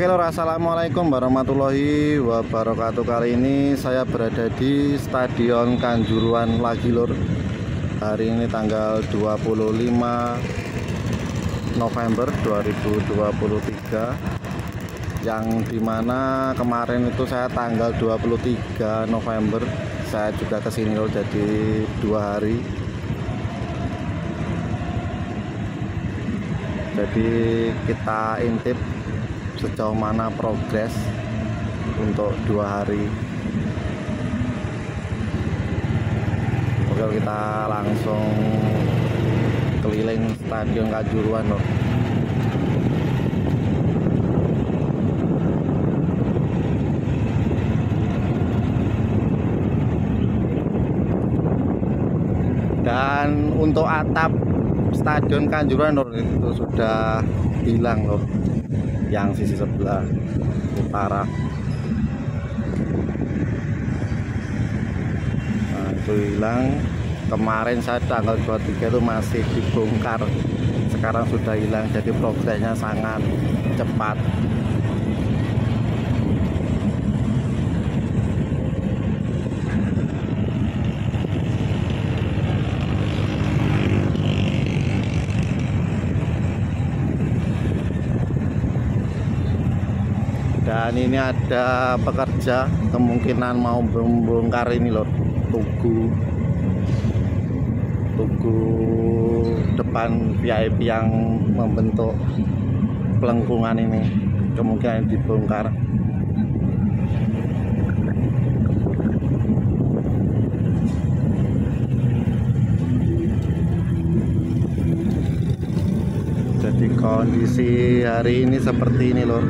Oke lor, assalamualaikum warahmatullahi wabarakatuh. Kali ini saya berada di Stadion Kanjuruhan lagi lor. Hari ini tanggal 25 November 2023, yang dimana kemarin itu saya tanggal 23 November saya juga kesini lor, jadi 2 hari. Jadi kita intip sejauh mana progres untuk 2 hari. Oke, kita langsung keliling Stadion Kanjuruhan loh. Dan untuk atap Stadion Kanjuruhan loh, itu sudah hilang loh, yang sisi sebelah utara. Nah, itu hilang. Kemarin saya tanggal 23 itu masih dibongkar, sekarang sudah hilang, jadi progresnya sangat cepat. Dan ini ada pekerja kemungkinan mau membongkar ini loh, tugu depan VIP yang membentuk pelengkungan ini, kemungkinan dibongkar. Jadi kondisi hari ini seperti ini lor.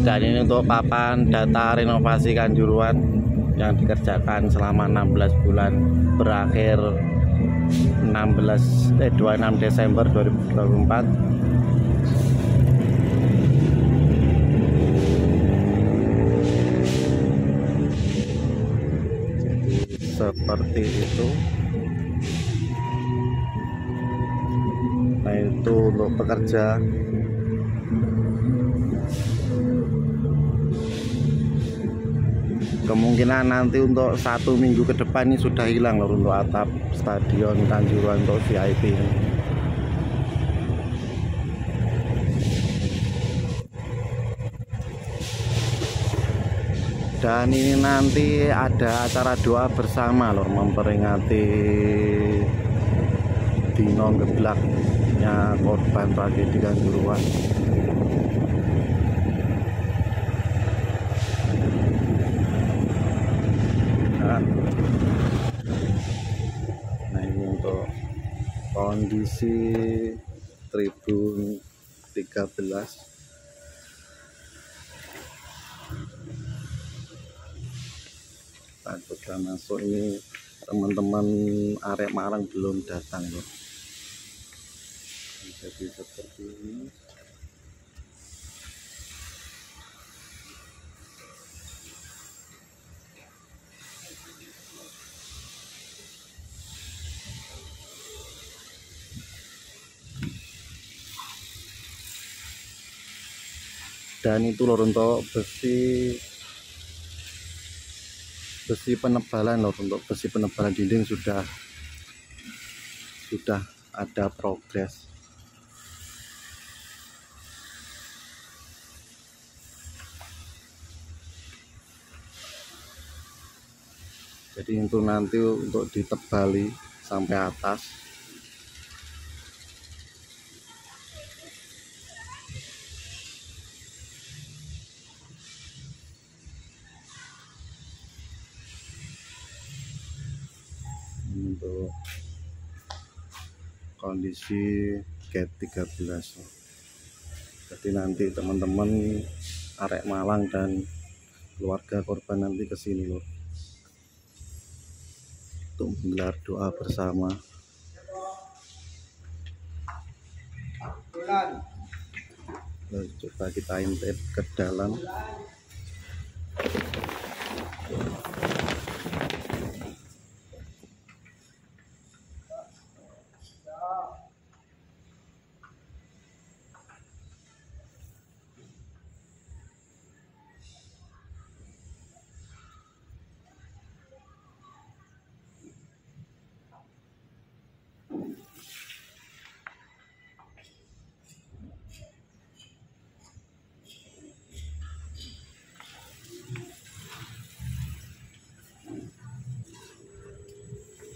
Dan ini untuk papan data renovasi Kanjuruhan yang dikerjakan selama 16 bulan, berakhir 26 Desember 2024. Seperti itu. Nah, itu untuk pekerja. Kemungkinan nanti untuk 1 minggu ke depan ini sudah hilang loh untuk atap Stadion Kanjuruhan untuk VIP ini. Dan ini nanti ada acara doa bersama loh, memperingati dino geblaknya korban tragedi Kanjuruhan. Nah, ini untuk kondisi Tribun 13. Sudah masuk, ini teman-teman Arek Malang belum datang loh. Jadi seperti ini. Dan itu lor untuk besi penebalan lor, untuk besi penebalan dinding sudah ada progres. Jadi itu nanti untuk ditebali sampai atas. Untuk kondisi gate 13. Jadi nanti teman-teman Arek Malang dan keluarga korban nanti kesini loh, untuk menggelar doa bersama. Coba kita intip ke dalam.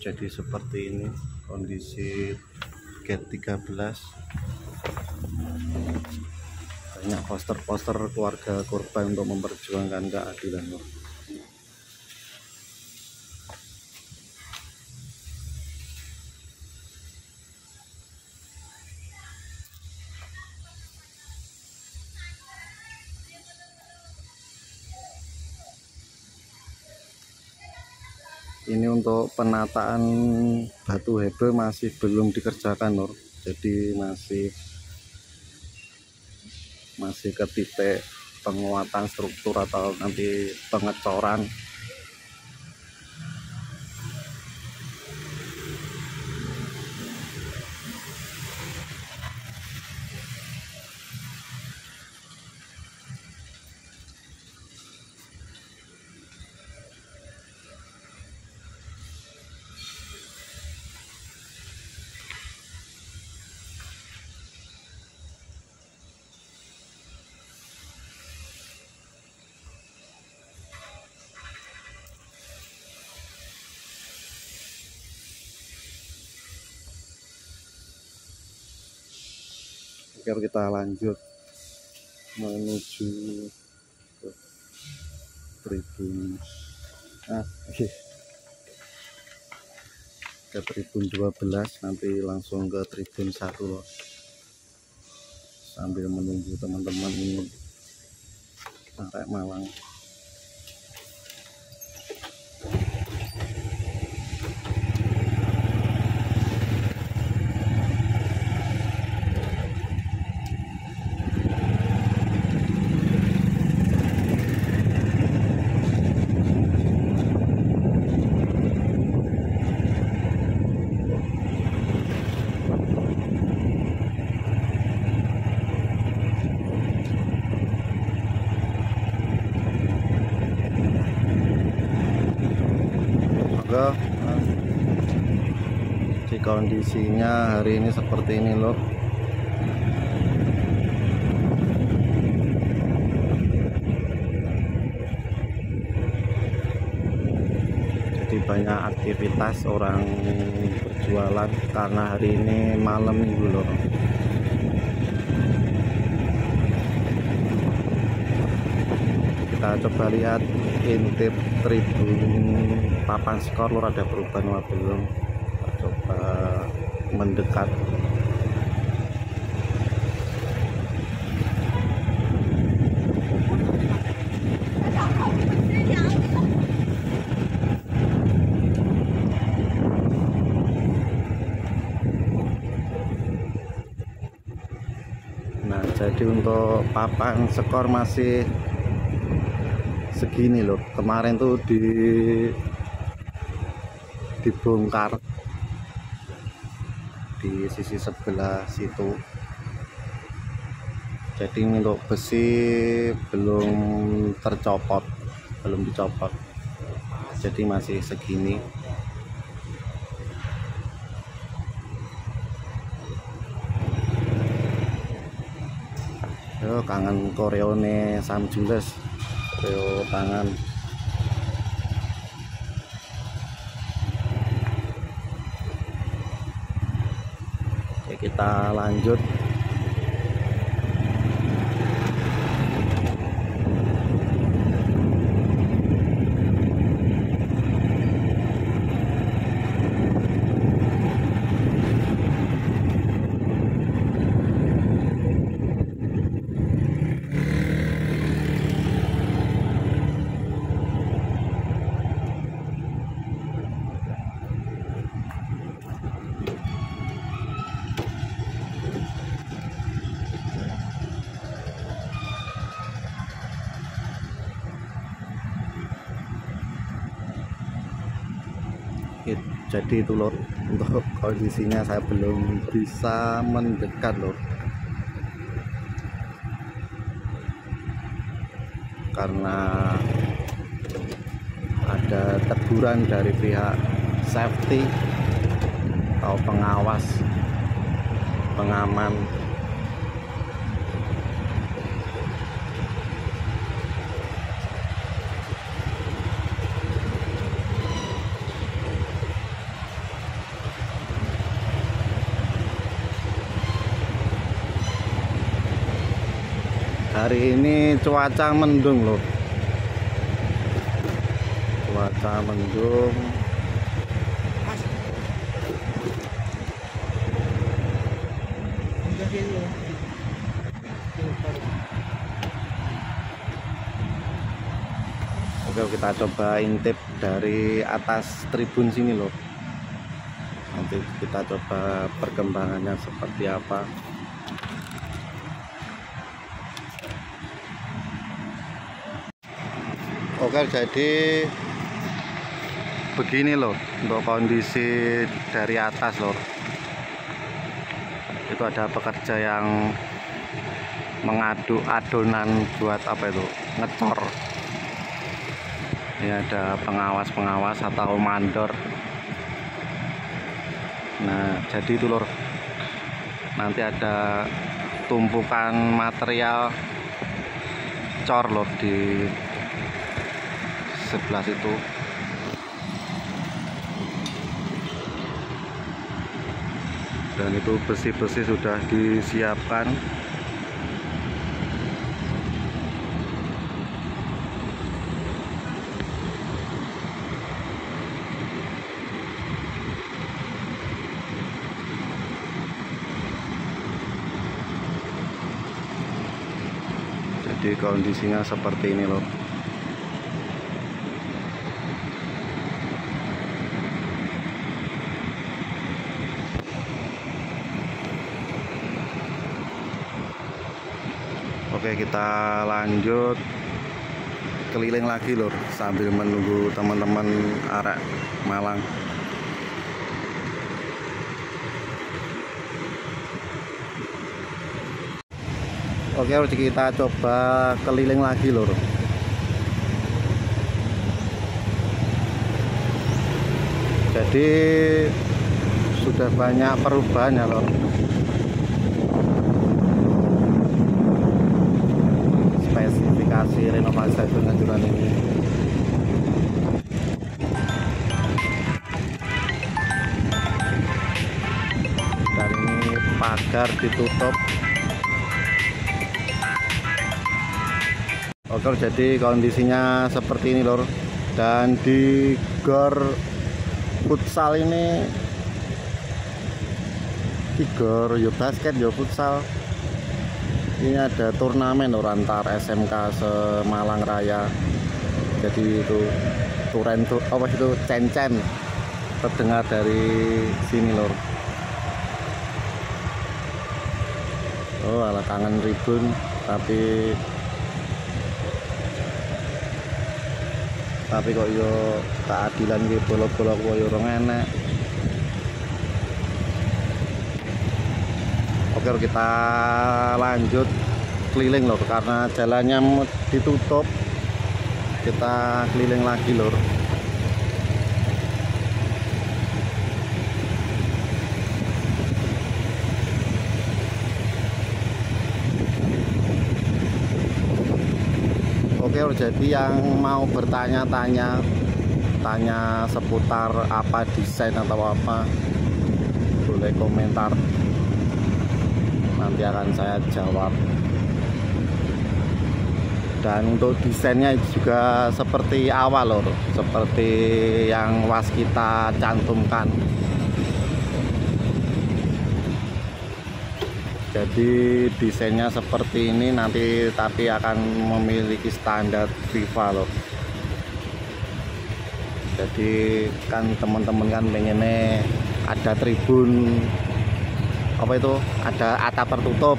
Jadi seperti ini kondisi gate 13. Banyak poster-poster keluarga korban untuk memperjuangkan keadilan. Ini untuk penataan batu hebel masih belum dikerjakan, Nur. Jadi masih ke titik penguatan struktur atau nanti pengecoran. Oke, kita lanjut menuju Tribun ke Tribun 12, nanti langsung ke Tribun 1 loh. Sambil menunggu teman-teman ini sampai Malang. Di kondisinya hari ini seperti ini loh. Jadi banyak aktivitas orang berjualan karena hari ini malam minggu loh. Kita coba lihat intip Tribun papan skor lur, ada perubahan apa belum. Kita coba mendekat. Nah, jadi untuk papan skor masih segini loh. Kemarin tuh dibongkar di sisi sebelah situ. Jadi ini untuk besi belum tercopot, belum dicopot, jadi masih segini. Yo, kangen koreone Sam Jules, koreo tangan. Oke, kita lanjut. Jadi itu lor, untuk kondisinya saya belum bisa mendekat lor, karena ada teguran dari pihak safety atau pengawas, pengaman. Hari ini cuaca mendung loh, cuaca mendung. Oke, kita coba intip dari atas tribun sini loh, nanti kita coba perkembangannya seperti apa. Oke, jadi begini loh untuk kondisi dari atas loh. Itu ada pekerja yang mengaduk adonan buat apa itu, ngecor. Ini ada pengawas-pengawas atau mandor. Nah, jadi itu lor, nanti ada tumpukan material cor lor di sebelah situ. Dan itu besi-besi sudah disiapkan. Jadi kondisinya seperti ini loh. Oke, kita lanjut keliling lagi lor, sambil menunggu teman-teman arek Malang. Oke, kita coba keliling lagi lor. Jadi sudah banyak perubahan ya lor. Spesifikasi renovasi stasiun Kanjuruhan ini. Dan ini pagar ditutup. Oke, jadi kondisinya seperti ini lor. Dan di gor futsal ini, di gor yo basket yo futsal, ini ada turnamen lor antar SMK Semalang Raya. Jadi itu turen tuh apa itu cen-cen terdengar dari sini lor. Oh, ala kangen ribun, tapi kok yo keadilan ki bolok-bolok yo ora enak. Oke, kita lanjut keliling lor, karena jalannya ditutup. Kita keliling lagi lor. Oke, jadi yang mau bertanya-tanya, tanya seputar apa desain atau apa, boleh komentar, nanti akan saya jawab. Dan untuk desainnya juga seperti awal lor, seperti yang waskita cantumkan. Jadi desainnya seperti ini nanti, tapi akan memiliki standar FIFA loh. Jadi kan teman-teman kan pengennya ada tribun apa itu, ada atap tertutup.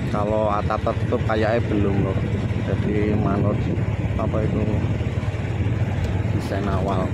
Kalau atap tertutup kayaknya belum loh. Jadi manut apa itu desain awal.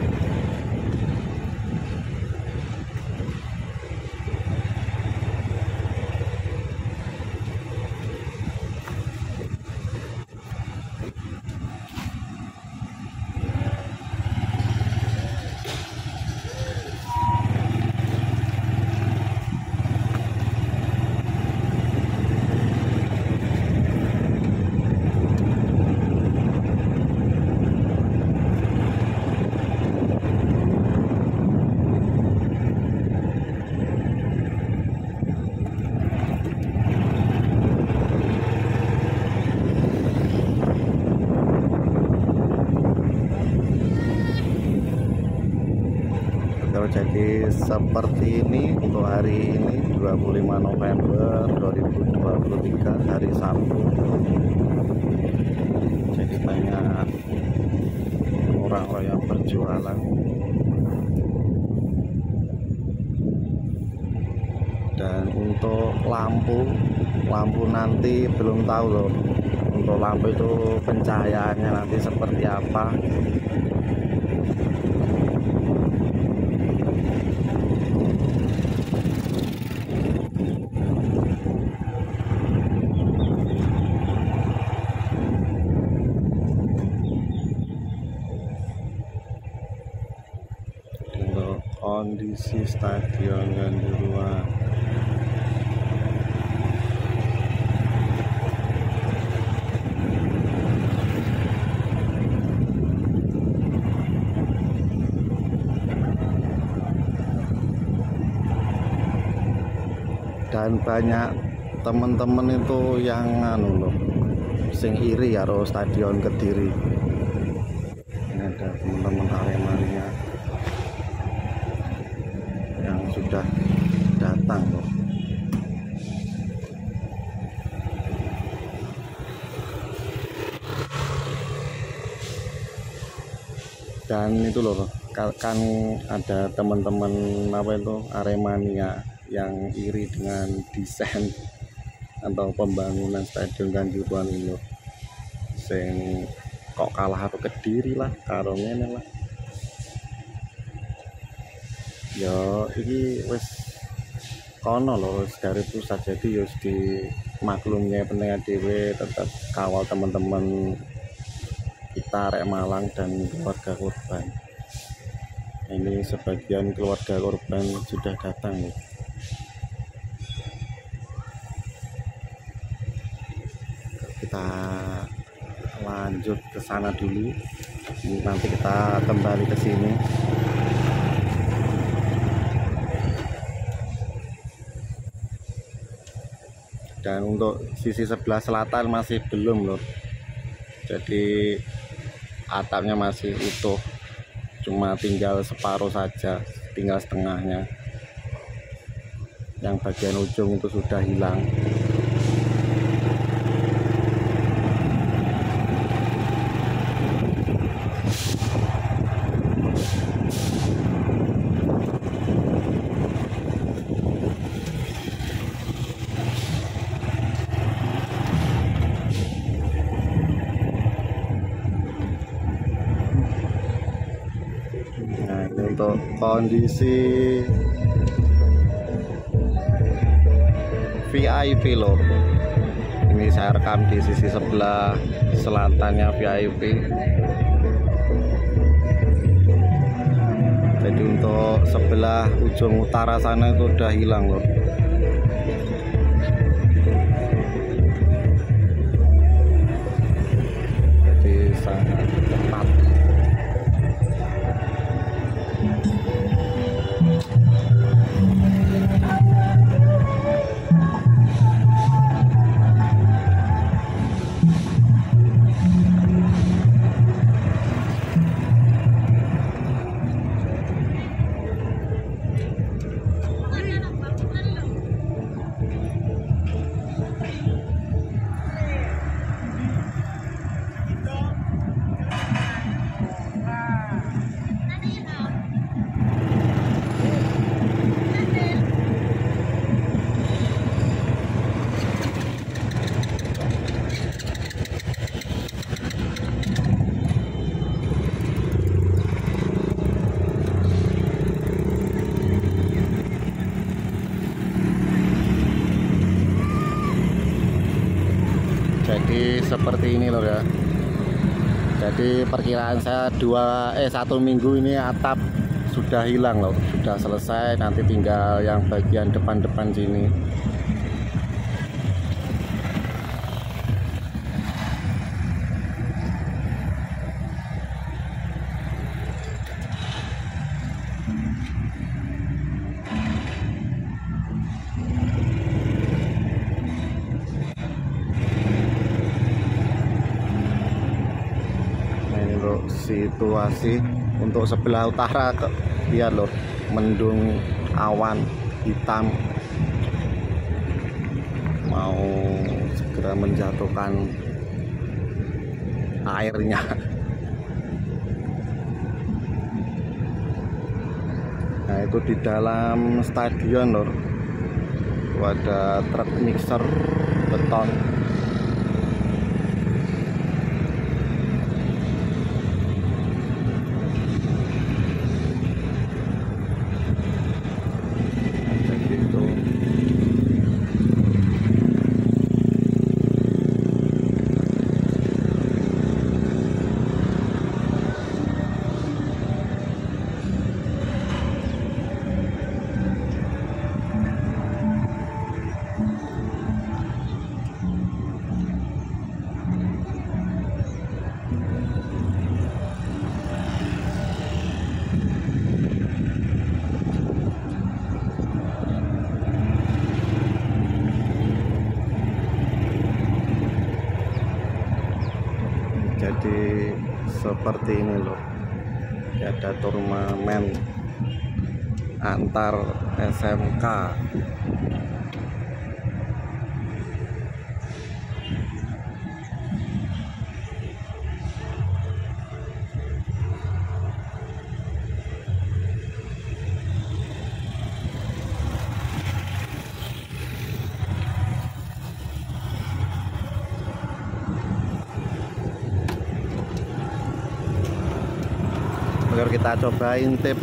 Jadi seperti ini untuk hari ini 25 November 2023 hari Sabtu. Jadi banyak orang-orang yang berjualan. Dan untuk lampu nanti belum tahu loh. Untuk lampu itu pencahayaannya nanti seperti apa. Kondisi Stadion Kanjuruhan. Dan banyak teman-teman itu yang sing iri karo Stadion Kediri. Ini ada teman-teman Aremania yang sudah datang loh. Dan itu loh, kan ada teman-teman Aremania yang iri dengan desain atau pembangunan Stadion Kanjuruhan ini, sing kok kalah atau Kediri lah, karo ngene lah. Ya iki wis kono lho, dari pusat, jadi wis di maklumnya pendengar dhewe, tetap kawal teman-teman kita arek Malang dan keluarga korban. Ini sebagian keluarga korban sudah datang nih. Kita lanjut ke sana dulu, nanti kita kembali ke sini. Dan untuk sisi sebelah selatan masih belum loh, jadi atapnya masih utuh, cuma tinggal separuh saja, tinggal setengahnya. Yang bagian ujung itu sudah hilang. Untuk kondisi VIP loh, ini saya rekam di sisi sebelah selatannya VIP. Jadi untuk sebelah ujung utara sana itu udah hilang loh. Jadi sangat ketat. jadi seperti ini loh ya. Jadi perkiraan saya 1 minggu ini atap sudah hilang loh, sudah selesai, nanti tinggal yang bagian depan-depan sini. Situasi untuk sebelah utara lihat loh, mendung awan hitam mau segera menjatuhkan airnya. Nah itu di dalam stadion loh, ada truk mixer beton. Jadi seperti ini loh, ada turnamen antar SMK. Agar kita coba intip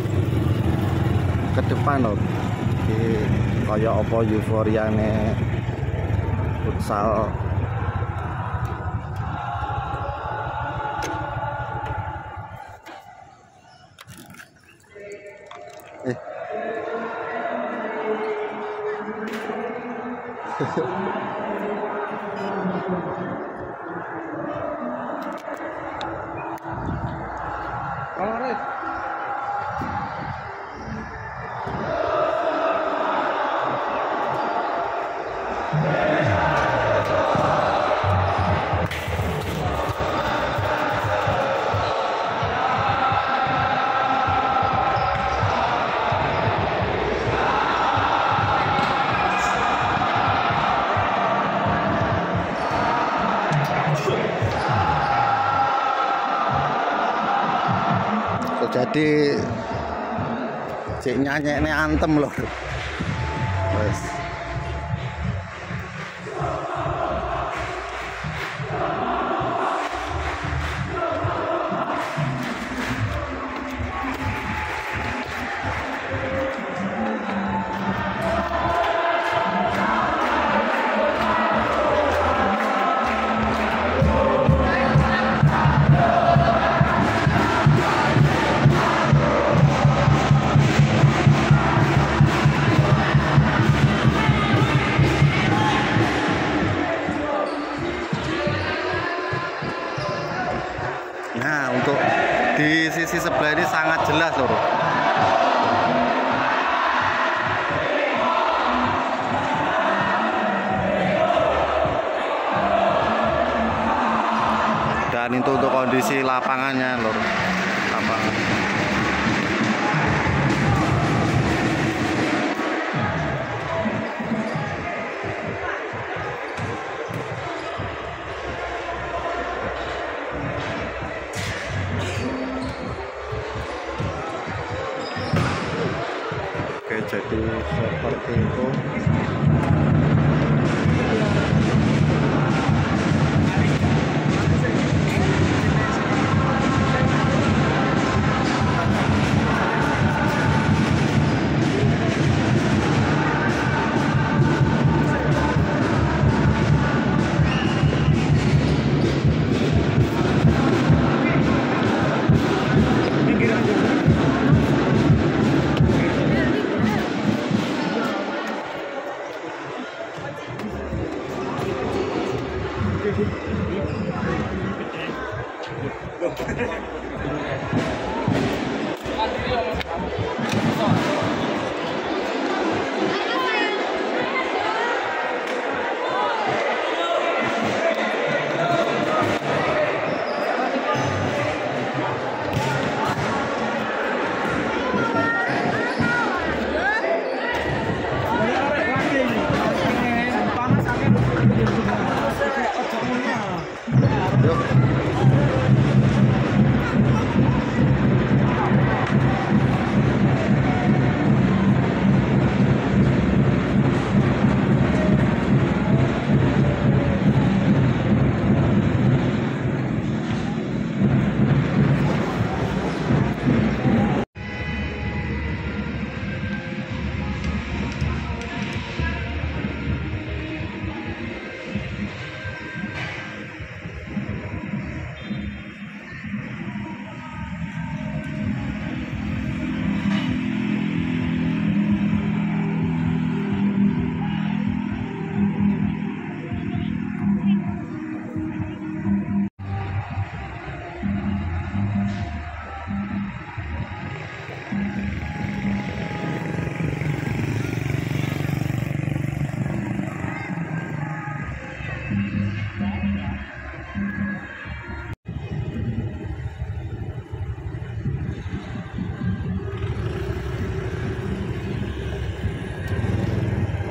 ke depan loh, di kayak apa euforiane futsal. Jadi cik nyanyi ini antem loh. Wes. Nah, untuk di sisi sebelah ini sangat jelas loh. Dan itu untuk kondisi lapangannya loh. Lapangan. Oke, jadi seperti itu. Yuk.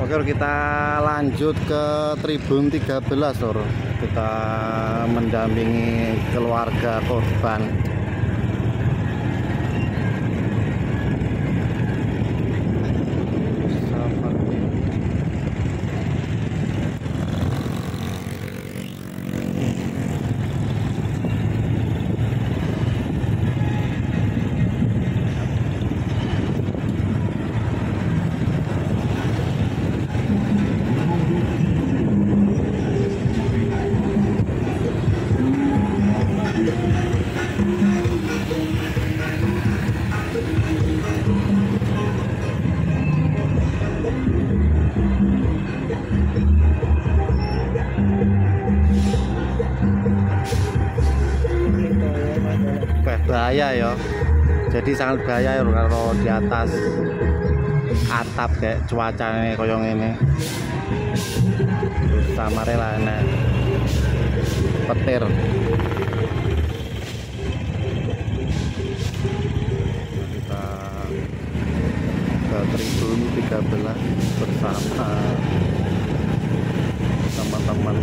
Oke, kita lanjut ke Tribun 13, Lur. Kita mendampingi keluarga korban. Bahaya ya, jadi sangat bahaya ya kalau di atas atap kayak cuacanya koyong ini. Terus sama rela enak petir. Kita ke Tribun 13 bersama teman-teman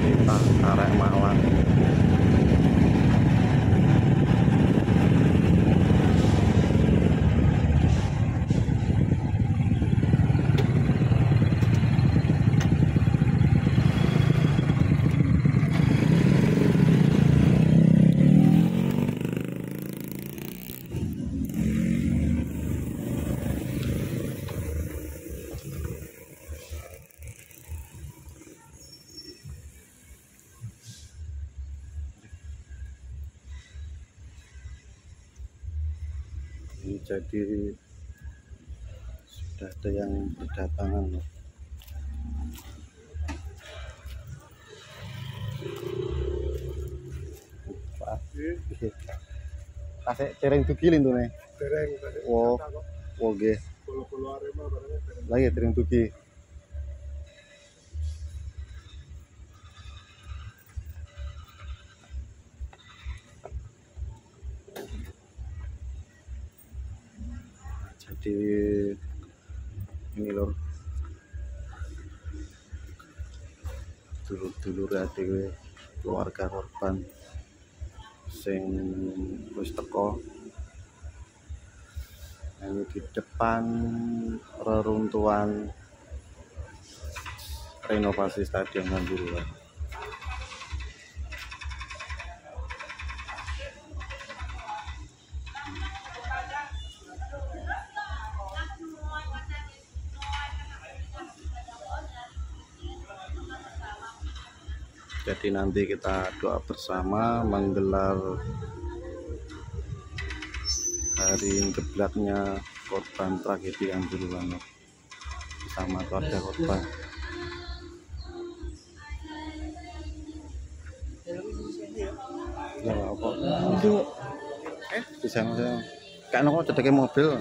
kita arek Malang. Jadi sudah ada yang berdatangan loh. Kasih cereng tuki lintu nih. Wow, oke. Lagi cereng tuki. Jadi ini lor, dulur-dulur adewe keluarga korban sing wis teko ini di depan reruntuhan renovasi Stadion Kanjuruhan. Jadi nanti kita doa bersama menggelar hari gebraknya korban tragedi Kanjuruhan bersama keluarga korban. Ya apa? Itu bisa kan kok cedeke mobil.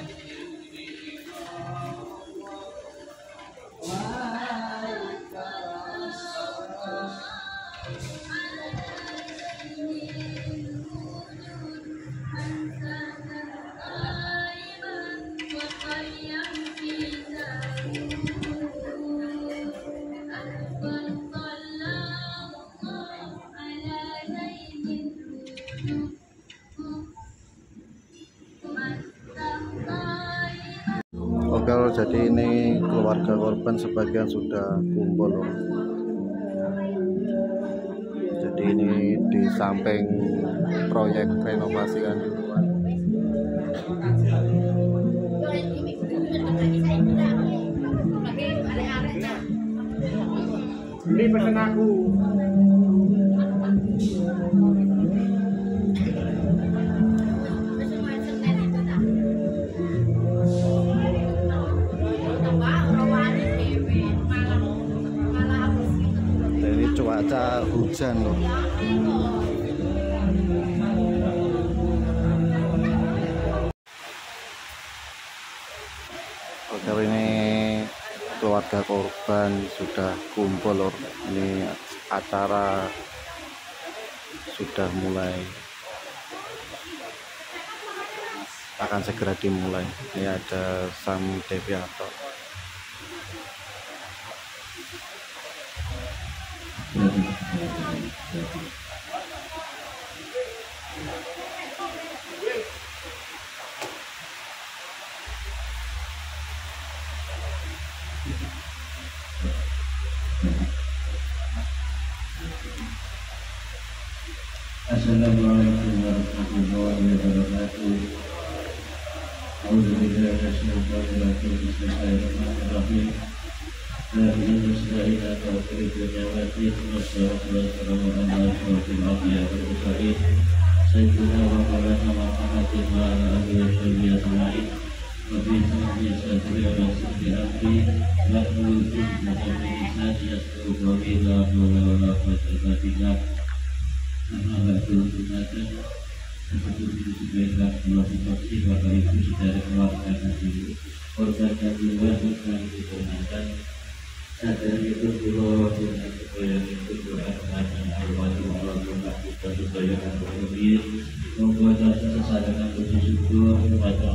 jadi ini keluarga korban sebagian sudah kumpul loh. Jadi ini di samping proyek renovasi Kanjuruhan. Ini pesen aku. Ini cuaca hujan loh. Oke, ini keluarga korban sudah kumpul loh. Ini acara sudah mulai, akan segera dimulai. Ini ada Sam Devianto. Assalamualaikum warahmatullahi wabarakatuh. Alhamdulillah wassalamualaikum bismillahirrahmanirrahim. La ilaha illa anta astaghfiruka wassalamu ala asyrafil anbiya'i wal mursalin sayyidina wa maulana Muhammadin wa ala alihi wa sahbihi ajma'in. Wa bi sadri wa sadri amri wa qul inna lillahi yasbihu wa la hawla wa la quwwata illa billah. Alhamdulillah seperti itu sebaiknya melalui bapak ibu saudara keluarga sendiri korban Kanjuruhan yang diperlukan sadar itu pulau dengan supaya itu berangkat alwajib walaupun aku supaya berlebih membuat rasa kesadaran bersyukur kepada